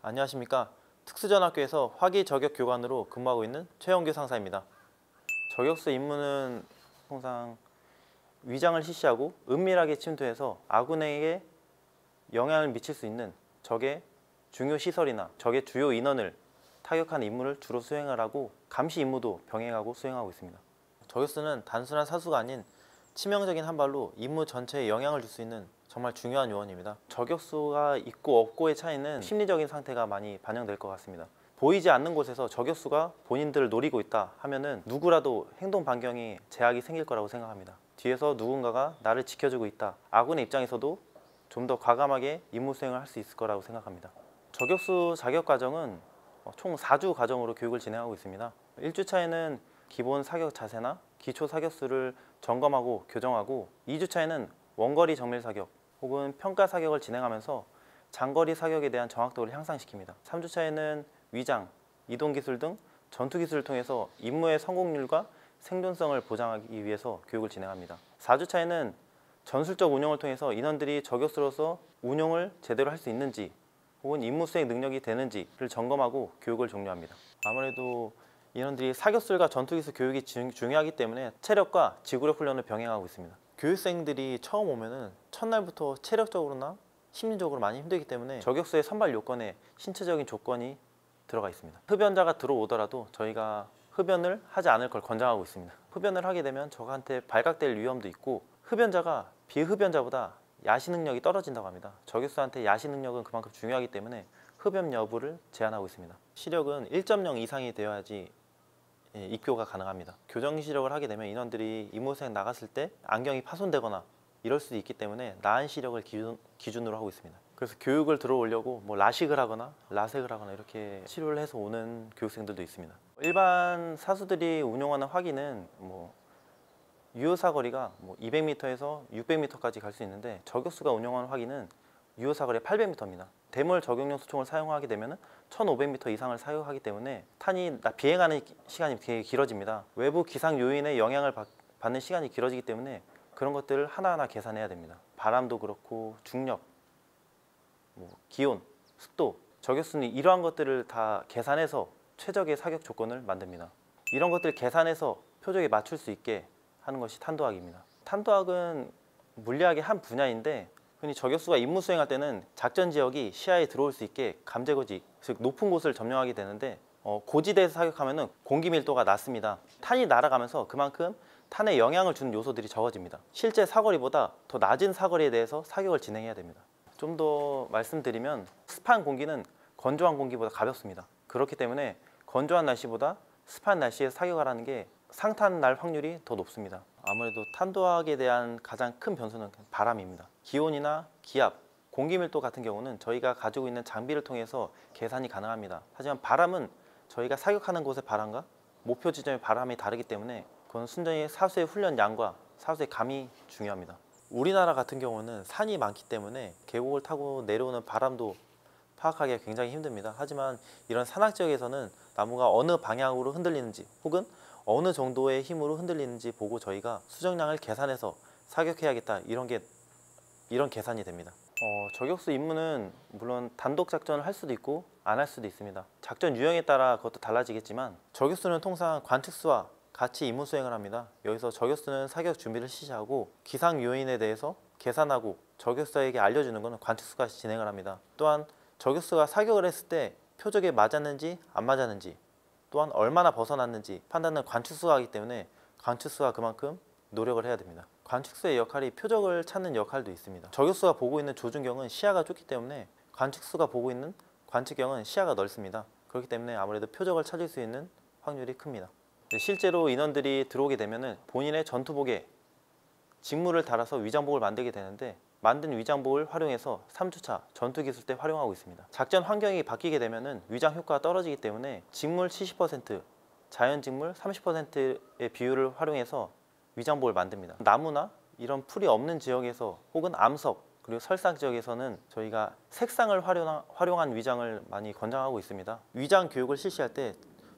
안녕하십니까. 특수전학교에서 화기저격교관으로 근무하고 있는 최영규 상사입니다. 저격수 임무는 통상 위장을 실시하고 은밀하게 침투해서 아군에게 영향을 미칠 수 있는 적의 중요 시설이나 적의 주요 인원을 타격하는 임무를 주로 수행을 하고 감시 임무도 병행하고 수행하고 있습니다. 저격수는 단순한 사수가 아닌 치명적인 한 발로 임무 전체에 영향을 줄 수 있는 정말 중요한 요원입니다. 저격수가 있고 없고의 차이는 심리적인 상태가 많이 반영될 것 같습니다. 보이지 않는 곳에서 저격수가 본인들을 노리고 있다 하면은 누구라도 행동 반경이 제약이 생길 거라고 생각합니다. 뒤에서 누군가가 나를 지켜주고 있다. 아군의 입장에서도 좀 더 과감하게 임무 수행을 할 수 있을 거라고 생각합니다. 저격수 자격 과정은 총 4주 과정으로 교육을 진행하고 있습니다. 1주차에는 기본 사격 자세나 기초 사격수를 점검하고 교정하고 2주차에는 원거리 정밀 사격 혹은 평가 사격을 진행하면서 장거리 사격에 대한 정확도를 향상시킵니다. 3주차에는 위장, 이동 기술 등 전투 기술을 통해서 임무의 성공률과 생존성을 보장하기 위해서 교육을 진행합니다. 4주차에는 전술적 운영을 통해서 인원들이 저격수로서 운용을 제대로 할 수 있는지 혹은 임무 수행 능력이 되는지를 점검하고 교육을 종료합니다. 아무래도 인원들이 사격술과 전투기술 교육이 중요하기 때문에 체력과 지구력 훈련을 병행하고 있습니다. 교육생들이 처음 오면은 첫날부터 체력적으로나 심리적으로 많이 힘들기 때문에 저격수의 선발 요건에 신체적인 조건이 들어가 있습니다. 흡연자가 들어오더라도 저희가 흡연을 하지 않을 걸 권장하고 있습니다. 흡연을 하게 되면 저한테 발각될 위험도 있고 흡연자가 비흡연자보다 야시 능력이 떨어진다고 합니다. 저격수한테 야시 능력은 그만큼 중요하기 때문에 흡연 여부를 제한하고 있습니다. 시력은 1.0 이상이 되어야지 입교가 가능합니다. 교정 시력을 하게 되면 인원들이 임무 수행 나갔을 때 안경이 파손되거나 이럴 수도 있기 때문에 나은 시력을 기준으로 하고 있습니다. 그래서 교육을 들어오려고 뭐 라식을 하거나 라섹을 하거나 이렇게 치료를 해서 오는 교육생들도 있습니다. 일반 사수들이 운용하는 화기는 유효사거리가 200m에서 600m까지 갈 수 있는데 저격수가 운용하는 화기는 유효사거리 800m입니다. 대물 저격용 수총을 사용하게 되면 1500m 이상을 사용하기 때문에 탄이 비행하는 시간이 되게 길어집니다. 외부 기상 요인의 영향을 받는 시간이 길어지기 때문에 그런 것들을 하나하나 계산해야 됩니다. 바람도 그렇고 중력, 기온, 습도, 저격수는 이러한 것들을 다 계산해서 최적의 사격 조건을 만듭니다. 이런 것들을 계산해서 표적에 맞출 수 있게 하는 것이 탄도학입니다. 탄도학은 물리학의 한 분야인데 흔히 저격수가 임무 수행할 때는 작전 지역이 시야에 들어올 수 있게 감제거지, 즉 높은 곳을 점령하게 되는데 고지대에서 사격하면 공기 밀도가 낮습니다. 탄이 날아가면서 그만큼 탄에 영향을 주는 요소들이 적어집니다. 실제 사거리보다 더 낮은 사거리에 대해서 사격을 진행해야 됩니다. 좀 더 말씀드리면 습한 공기는 건조한 공기보다 가볍습니다. 그렇기 때문에 건조한 날씨보다 습한 날씨에 사격을 하는 게 상탄 날 확률이 더 높습니다. 아무래도 탄도학에 대한 가장 큰 변수는 바람입니다. 기온이나 기압, 공기 밀도 같은 경우는 저희가 가지고 있는 장비를 통해서 계산이 가능합니다. 하지만 바람은 저희가 사격하는 곳의 바람과 목표 지점의 바람이 다르기 때문에 그건 순전히 사수의 훈련량과 사수의 감이 중요합니다. 우리나라 같은 경우는 산이 많기 때문에 계곡을 타고 내려오는 바람도 파악하기가 굉장히 힘듭니다. 하지만 이런 산악 지역에서는 나무가 어느 방향으로 흔들리는지 혹은 어느 정도의 힘으로 흔들리는지 보고 저희가 수정량을 계산해서 사격해야겠다 이런 계산이 됩니다. 저격수 임무는 물론 단독 작전을 할 수도 있고 안 할 수도 있습니다. 작전 유형에 따라 그것도 달라지겠지만 저격수는 통상 관측수와 같이 임무 수행을 합니다. 여기서 저격수는 사격 준비를 실시하고 기상 요인에 대해서 계산하고 저격수에게 알려주는 것은 관측수가 진행을 합니다. 또한 저격수가 사격을 했을 때 표적에 맞았는지 안 맞았는지 또한 얼마나 벗어났는지 판단은 관측수가 하기 때문에 관측수가 그만큼 노력을 해야 됩니다. 관측수의 역할이 표적을 찾는 역할도 있습니다. 저격수가 보고 있는 조준경은 시야가 좁기 때문에 관측수가 보고 있는 관측경은 시야가 넓습니다. 그렇기 때문에 아무래도 표적을 찾을 수 있는 확률이 큽니다. 실제로 인원들이 들어오게 되면 본인의 전투복에 직무를 달아서 위장복을 만들게 되는데 만든 위장복을 활용해서 3주차 전투기술 때 활용하고 있습니다. 작전 환경이 바뀌게 되면 위장 효과가 떨어지기 때문에 직물 70%, 자연직물 30%의 비율을 활용해서 위장복을 만듭니다. 나무나 이런 풀이 없는 지역에서 혹은 암석 그리고 설상 지역에서는 저희가 색상을 활용한 위장을 많이 권장하고 있습니다. 위장 교육을 실시할 때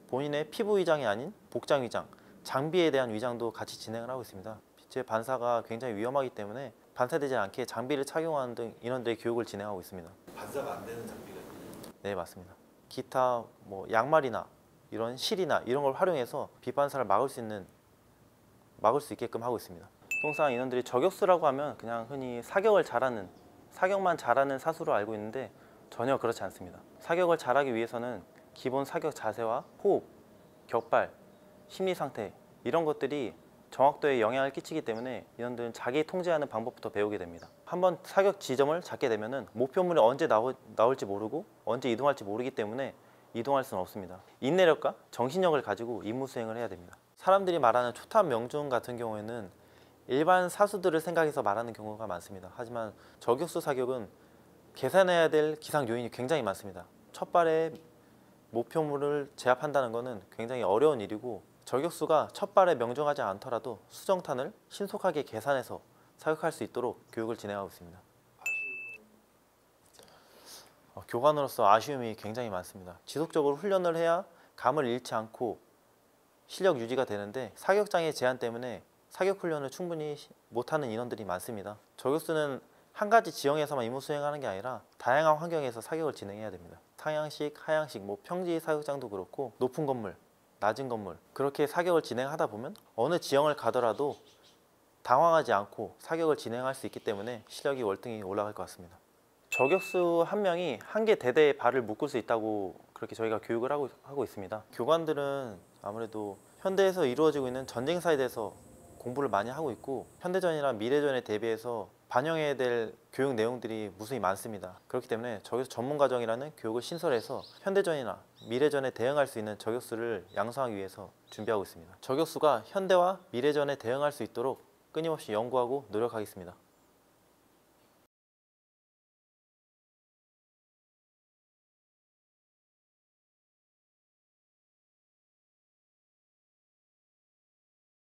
본인의 피부 위장이 아닌 복장 위장, 장비에 대한 위장도 같이 진행을 하고 있습니다. 빛의 반사가 굉장히 위험하기 때문에 반사되지 않게 장비를 착용하는 등 인원들의 교육을 진행하고 있습니다. 반사가 안 되는 장비가 있나요? 네, 맞습니다. 기타 뭐 양말이나 이런 실이나 이런 걸 활용해서 비반사를 막을 수 있게끔 하고 있습니다. 통상 인원들이 저격수라고 하면 그냥 흔히 사격만 잘하는 사수로 알고 있는데 전혀 그렇지 않습니다. 사격을 잘하기 위해서는 기본 사격 자세와 호흡, 격발, 심리 상태 이런 것들이 정확도에 영향을 끼치기 때문에 인원들은 자기 통제하는 방법부터 배우게 됩니다. 한번 사격 지점을 잡게 되면 목표물이 언제 나올지 모르고 언제 이동할지 모르기 때문에 이동할 수는 없습니다. 인내력과 정신력을 가지고 임무 수행을 해야 됩니다. 사람들이 말하는 초탑 명중 같은 경우에는 일반 사수들을 생각해서 말하는 경우가 많습니다. 하지만 저격수 사격은 계산해야 될 기상 요인이 굉장히 많습니다. 첫 발에 목표물을 제압한다는 것은 굉장히 어려운 일이고 저격수가 첫 발에 명중하지 않더라도 수정탄을 신속하게 계산해서 사격할 수 있도록 교육을 진행하고 있습니다. 교관으로서 아쉬움이 굉장히 많습니다. 지속적으로 훈련을 해야 감을 잃지 않고 실력 유지가 되는데 사격장의 제한 때문에 사격 훈련을 충분히 못하는 인원들이 많습니다. 저격수는 한 가지 지형에서만 임무 수행하는 게 아니라 다양한 환경에서 사격을 진행해야 됩니다. 상향식, 하향식, 평지 사격장도 그렇고 높은 건물, 낮은 건물 그렇게 사격을 진행하다 보면 어느 지형을 가더라도 당황하지 않고 사격을 진행할 수 있기 때문에 실력이 월등히 올라갈 것 같습니다. 저격수 한 명이 한 개 대대에 발을 묶을 수 있다고 그렇게 저희가 교육을 하고 있습니다. 교관들은 아무래도 현대에서 이루어지고 있는 전쟁사에 대해서 공부를 많이 하고 있고 현대전이나 미래전에 대비해서 반영해야 될 교육 내용들이 무수히 많습니다. 그렇기 때문에 저격수 전문과정이라는 교육을 신설해서 현대전이나 미래전에 대응할 수 있는 저격수를 양성하기 위해서 준비하고 있습니다. 저격수가 현대와 미래전에 대응할 수 있도록 끊임없이 연구하고 노력하겠습니다.